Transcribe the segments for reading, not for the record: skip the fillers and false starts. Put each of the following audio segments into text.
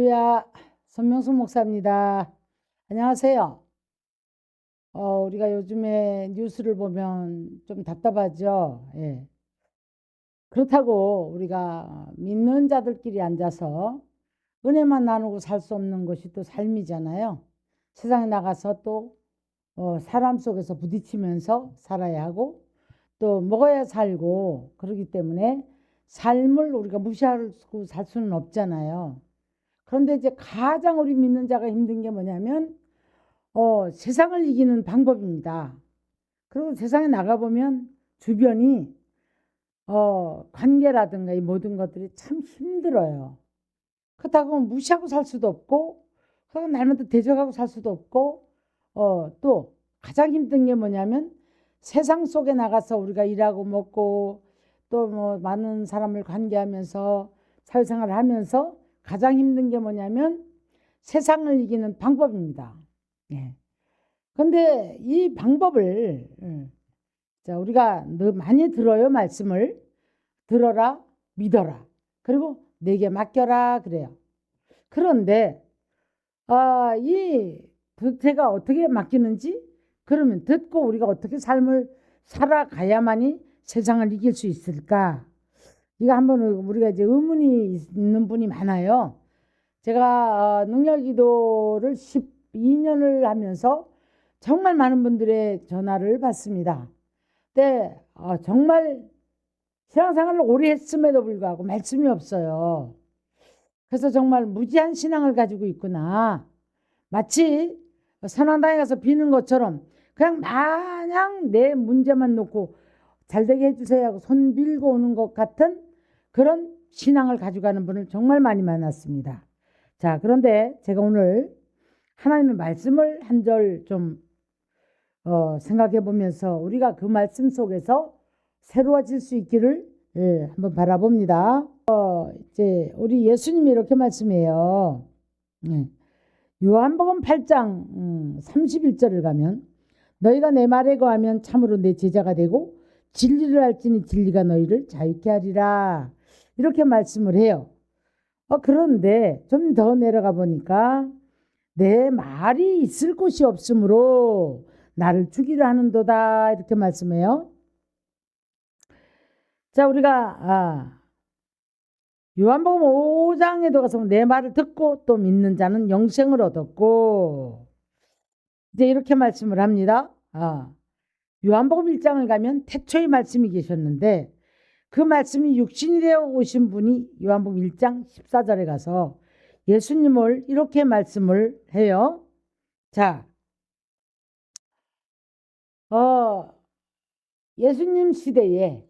할렐루야, 손명숙 목사입니다. 안녕하세요. 우리가 요즘에 뉴스를 보면 좀 답답하죠. 예. 그렇다고 우리가 믿는 자들끼리 앉아서 은혜만 나누고 살 수 없는 것이 또 삶이잖아요. 세상에 나가서 또 사람 속에서 부딪히면서 살아야 하고 또 먹어야 살고 그러기 때문에 삶을 우리가 무시하고 살 수는 없잖아요. 그런데 이제 가장 우리 믿는 자가 힘든 게 뭐냐면 세상을 이기는 방법입니다. 그리고 세상에 나가보면 주변이 관계라든가 이 모든 것들이 참 힘들어요. 그렇다고 무시하고 살 수도 없고 날마다 대적하고 살 수도 없고 또 가장 힘든 게 뭐냐면 세상 속에 나가서 우리가 일하고 먹고 또 뭐 많은 사람을 관계하면서 사회생활을 하면서 가장 힘든 게 뭐냐면 세상을 이기는 방법입니다. 예. 근데 이 방법을 자, 우리가 많이 들어요. 말씀을 들어라, 믿어라. 그리고 내게 맡겨라 그래요. 그런데 이 제가 어떻게 맡기는지 그러면 듣고 우리가 어떻게 삶을 살아가야만이 세상을 이길 수 있을까? 이거 한번 우리가 이제 의문이 있는 분이 많아요. 제가 능력기도를 12년을 하면서 정말 많은 분들의 전화를 받습니다. 근데 정말 신앙생활을 오래 했음에도 불구하고 말씀이 없어요. 그래서 정말 무지한 신앙을 가지고 있구나. 마치 선한당에 가서 비는 것처럼 그냥 마냥 내 문제만 놓고 잘되게 해주세요 하고 손 빌고 오는 것 같은 그런 신앙을 가져가는 분을 정말 많이 만났습니다. 자, 그런데 제가 오늘 하나님의 말씀을 한 절 좀 생각해 보면서 우리가 그 말씀 속에서 새로워질 수 있기를 한번 바라봅니다. 이제 우리 예수님이 이렇게 말씀해요. 요한복음 8장 31절을 가면 너희가 내 말에 거하면 참으로 내 제자가 되고 진리를 알지니 진리가 너희를 자유케 하리라. 이렇게 말씀을 해요. 그런데 좀 더 내려가 보니까 내 말이 있을 곳이 없으므로 나를 죽이려 하는도다. 이렇게 말씀해요. 자, 우리가 요한복음 5장에도 가서 내 말을 듣고 또 믿는 자는 영생을 얻었고 이제 이렇게 말씀을 합니다. 요한복음 1장을 가면 태초의 말씀이 계셨는데 그 말씀이 육신이 되어 오신 분이 요한복음 1장 14절에 가서 예수님을 이렇게 말씀을 해요. 자, 예수님 시대에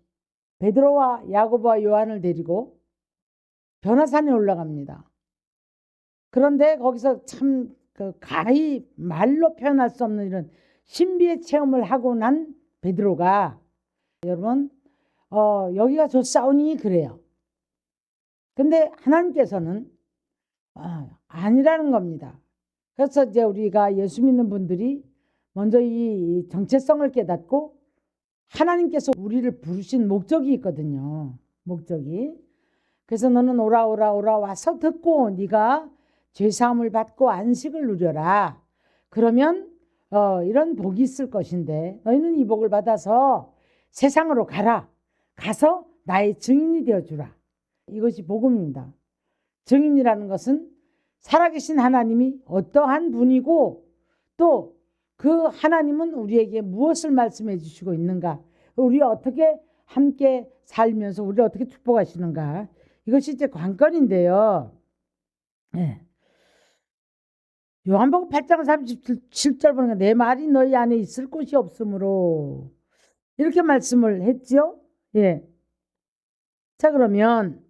베드로와 야고보와 요한을 데리고 변화산에 올라갑니다. 그런데 거기서 참 가히 말로 표현할 수 없는 이런 신비의 체험을 하고 난 베드로가 여러분 여기가 좋사오니 그래요. 근데 하나님께서는 아니라는 겁니다. 그래서 이제 우리가 예수 믿는 분들이 먼저 이 정체성을 깨닫고 하나님께서 우리를 부르신 목적이 있거든요. 목적이. 그래서 너는 오라 와서 듣고 네가 죄사함을 받고 안식을 누려라. 그러면 이런 복이 있을 것인데 너희는 이 복을 받아서 세상으로 가라. 가서 나의 증인이 되어주라. 이것이 복음입니다. 증인이라는 것은 살아계신 하나님이 어떠한 분이고 또 그 하나님은 우리에게 무엇을 말씀해 주시고 있는가, 우리 어떻게 함께 살면서 우리를 어떻게 축복하시는가, 이것이 이제 관건인데요. 네. 요한복음 8장 37절 보니까 내 말이 너희 안에 있을 곳이 없으므로 이렇게 말씀을 했죠. 예. 자, 그러면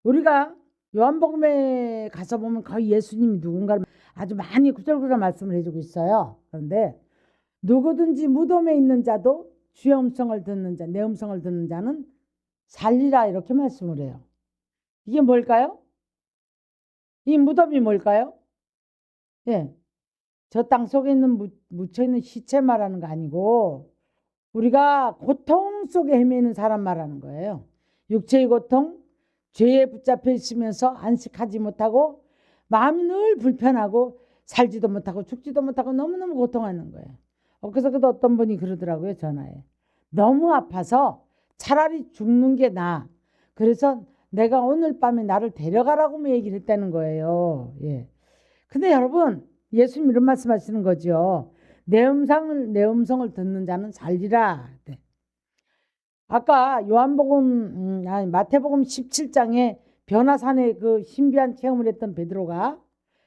우리가 요한복음에 가서 보면 거의 예수님이 누군가를 아주 많이 구절구절 말씀을 해주고 있어요. 그런데 누구든지 무덤에 있는 자도 주의 음성을 듣는 자, 내 음성을 듣는 자는 살리라. 이렇게 말씀을 해요. 이게 뭘까요? 이 무덤이 뭘까요? 예, 저 땅 속에 있는 묻혀있는 시체 말하는 거 아니고 우리가 고통 속에 헤매는 사람 말하는 거예요. 육체의 고통, 죄에 붙잡혀 있으면서 안식하지 못하고 마음이 늘 불편하고 살지도 못하고 죽지도 못하고 너무너무 고통하는 거예요. 그래서 어떤 분이 그러더라고요. 전화에. 너무 아파서 차라리 죽는 게 나아. 그래서 내가 오늘 밤에 나를 데려가라고 얘기를 했다는 거예요. 예. 근데 여러분, 예수님 이런 말씀하시는 거죠. 내 음성을 듣는 자는 살리라. 네. 아까 마태복음 17장에 변화산에 그 신비한 체험을 했던 베드로가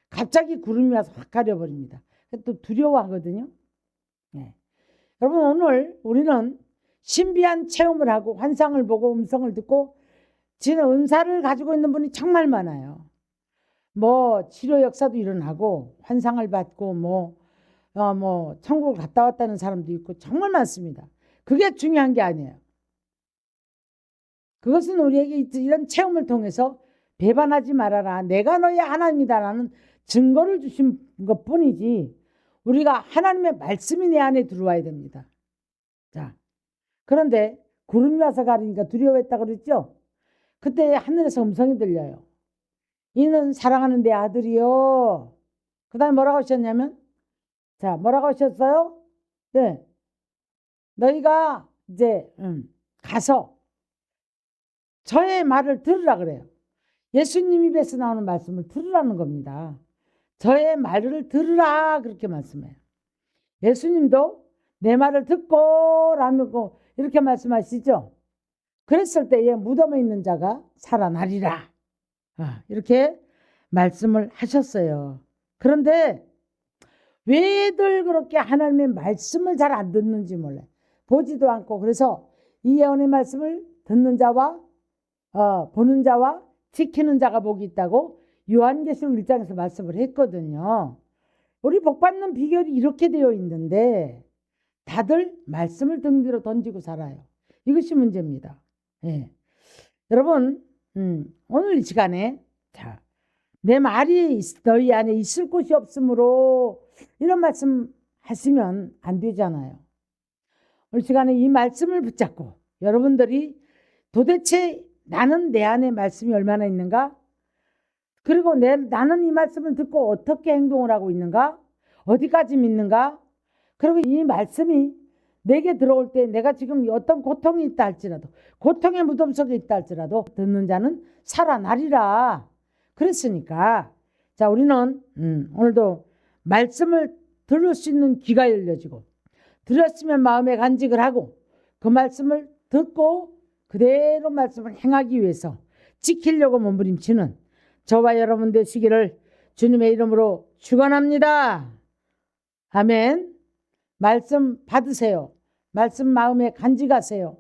갑자기 구름이 와서 확 가려버립니다. 또 두려워하거든요. 네. 여러분, 오늘 우리는 신비한 체험을 하고 환상을 보고 음성을 듣고 지는 은사를 가지고 있는 분이 정말 많아요. 뭐 치료 역사도 일어나고 환상을 받고 천국을 갔다 왔다는 사람도 있고 정말 많습니다. 그게 중요한 게 아니에요. 그것은 우리에게 이런 체험을 통해서 배반하지 말아라. 내가 너의 하나님이다라는 증거를 주신 것뿐이지 우리가 하나님의 말씀이 내 안에 들어와야 됩니다. 자, 그런데 구름이 와서 가리니까 두려워했다 그랬죠? 그때 하늘에서 음성이 들려요. 이는 사랑하는 내 아들이요. 그 다음에 뭐라고 하셨냐면, 자, 뭐라고 하셨어요? 네. 너희가 이제 가서 저의 말을 들으라 그래요. 예수님 입에서 나오는 말씀을 들으라는 겁니다. 저의 말을 들으라 그렇게 말씀해요. 예수님도 내 말을 듣고 라고 이렇게 말씀하시죠. 그랬을 때에 무덤에 있는 자가 살아나리라. 이렇게 말씀을 하셨어요. 그런데 왜들 그렇게 하나님의 말씀을 잘 안 듣는지 몰라요. 보지도 않고. 그래서 이 예언의 말씀을 듣는 자와 보는 자와 지키는 자가 복이 있다고 요한계시록 1장에서 말씀을 했거든요. 우리 복받는 비결이 이렇게 되어 있는데 다들 말씀을 등 뒤로 던지고 살아요. 이것이 문제입니다. 예. 여러분, 오늘 이 시간에 내 말이 너희 안에 있을 곳이 없으므로 이런 말씀 하시면 안 되잖아요. 오늘 시간에 이 말씀을 붙잡고 여러분들이 도대체 나는 내 안에 말씀이 얼마나 있는가? 그리고 나는 이 말씀을 듣고 어떻게 행동을 하고 있는가? 어디까지 믿는가? 그리고 이 말씀이 내게 들어올 때 내가 지금 어떤 고통이 있다 할지라도 고통의 무덤 속에 있다 할지라도 듣는 자는 살아나리라. 그랬으니까 자 우리는 오늘도 말씀을 들을 수 있는 귀가 열려지고 들었으면 마음에 간직을 하고 그 말씀을 듣고 그대로 말씀을 행하기 위해서 지키려고 몸부림치는 저와 여러분 되시기를 주님의 이름으로 축원합니다. 아멘. 말씀 받으세요. 말씀 마음에 간직하세요.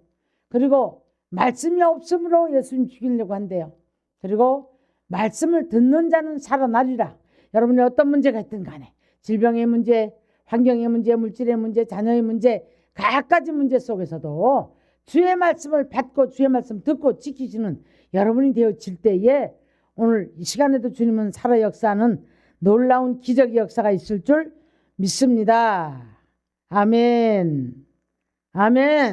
그리고 말씀이 없으므로 예수님 죽이려고 한대요. 그리고 말씀을 듣는 자는 살아나리라. 여러분이 어떤 문제가 있든 간에 질병의 문제, 환경의 문제, 물질의 문제, 자녀의 문제, 각가지 문제 속에서도 주의 말씀을 받고 주의 말씀 듣고 지키시는 여러분이 되어질 때에 오늘 이 시간에도 주님은 살아 역사하는 놀라운 기적의 역사가 있을 줄 믿습니다. 아멘. 아멘.